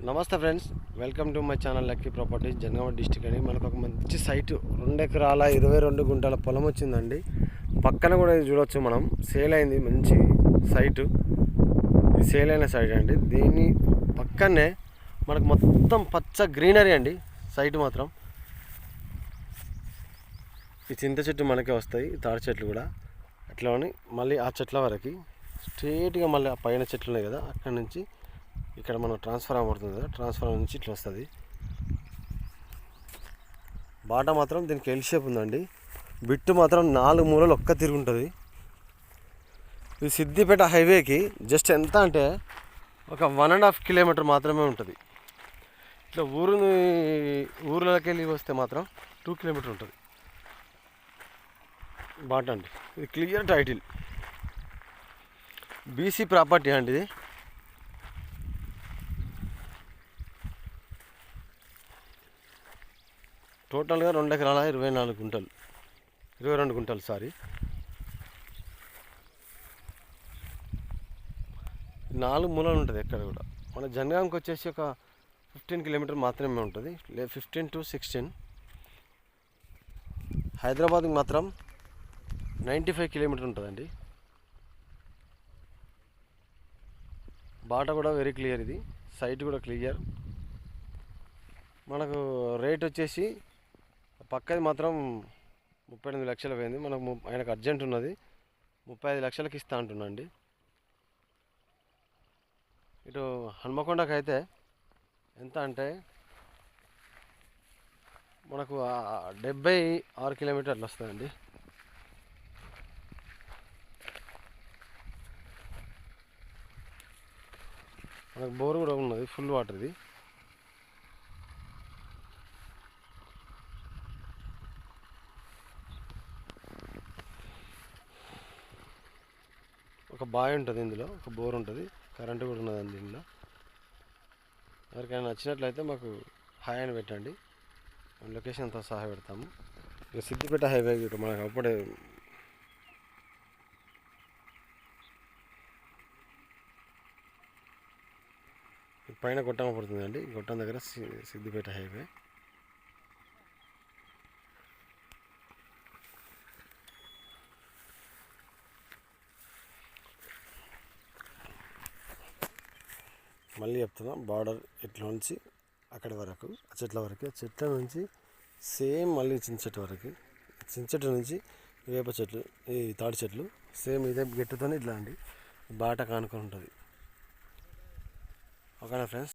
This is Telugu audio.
నమస్తే friends, welcome to my channel lucky properties Jangaon district అని. మనకు ఒక మంచి సైటు 2 ఎకరాల 22 గుంటల పొలం వచ్చిందండి. పక్కన కూడా ఇది చూడొచ్చు మనం. సేల్ అయింది, మంచి సైటు. ఇది సేల్ అయిన సైట్ అండి. దీని పక్కనే మనకు మొత్తం పచ్చ గ్రీనరీ అండి. సైటు మాత్రం ఈ చింత చెట్టు మనకే వస్తాయి, తాడి చెట్లు కూడా అట్లా. మళ్ళీ ఆ చెట్ల వరకు స్ట్రేట్గా మళ్ళీ ఆ పైన చెట్లు ఉన్నాయి కదా, అక్కడ నుంచి ఇక్కడ మనం ట్రాన్స్ఫార్మర్ పడుతుంది కదా, ట్రాన్స్ఫార్మర్ నుంచి ఇట్లా వస్తుంది. బాట మాత్రం దీనికి ఎల్ షేప్ ఉందండి. బిట్టు మాత్రం 4 మూలలు ఒక్క తిరుగుంటుంది. ఇది సిద్దిపేట హైవేకి జస్ట్ ఎంత అంటే ఒక 1.5 కిలోమీటర్ మాత్రమే ఉంటుంది. ఇట్లా ఊర్లోకి వెళ్ళి వస్తే మాత్రం 2 కిలోమీటర్ ఉంటుంది బాట అండి. ఇది క్లియర్ టైటిల్, బీసీ ప్రాపర్టీ అండి. ఇది టోటల్గా 2 ఎకరాల 22 గుంటలు సారీ. 4 మూలలు ఉంటుంది ఎక్కడ కూడా. మన జనగాంకి వచ్చేసి ఒక 15 కిలోమీటర్ మాత్రమే ఉంటుంది, 15 to 16. హైదరాబాద్కి మాత్రం 95 కిలోమీటర్ ఉంటుందండి. బాట కూడా వెరీ క్లియర్, ఇది సైట్ కూడా క్లియర్. మనకు రేట్ వచ్చేసి పక్కది మాత్రం 38 లక్షలు పోయింది. మనకు ఆయనకు అర్జెంట్ ఉన్నది, 35 లక్షలకి ఇస్తా అంటున్నాండి. ఇటు హన్మకొండకి అయితే ఎంత అంటే మనకు 76 కిలోమీటర్లు వస్తుందండి. మనకు బోర్ కూడా ఉన్నది, ఫుల్ వాటర్. ఇది ఒక బాయ్ ఉంటుంది, ఇందులో ఒక బోర్ ఉంటుంది, కరెంటు కూడా ఉన్నదండి దీనిలో. ఎవరికైనా నచ్చినట్లయితే మాకు హాయ్ అని పెట్టండి, లొకేషన్తో సహా పెడతాము. ఇక సిద్దిపేట హైవే ఇటు మనకు అప్పుడే పైన గొట్టం పడుతుందండి. గొట్టం దగ్గర సిద్దిపేట హైవే. మళ్ళీ చెప్తున్నా, బార్డర్ ఇట్లా నుంచి అక్కడి వరకు, ఆ చెట్ల వరకు, ఆ చెట్ల నుంచి సేమ్ మళ్ళీ చిన్న చెట్టు వరకు, చిన్న చెట్టు నుంచి వేప చెట్లు, ఈ తాడి చెట్లు సేమ్ ఇదే గెట్టుతోనే ఇట్లా అండి బాట కానుకొని ఉంటుంది. ఓకేనా ఫ్రెండ్స్.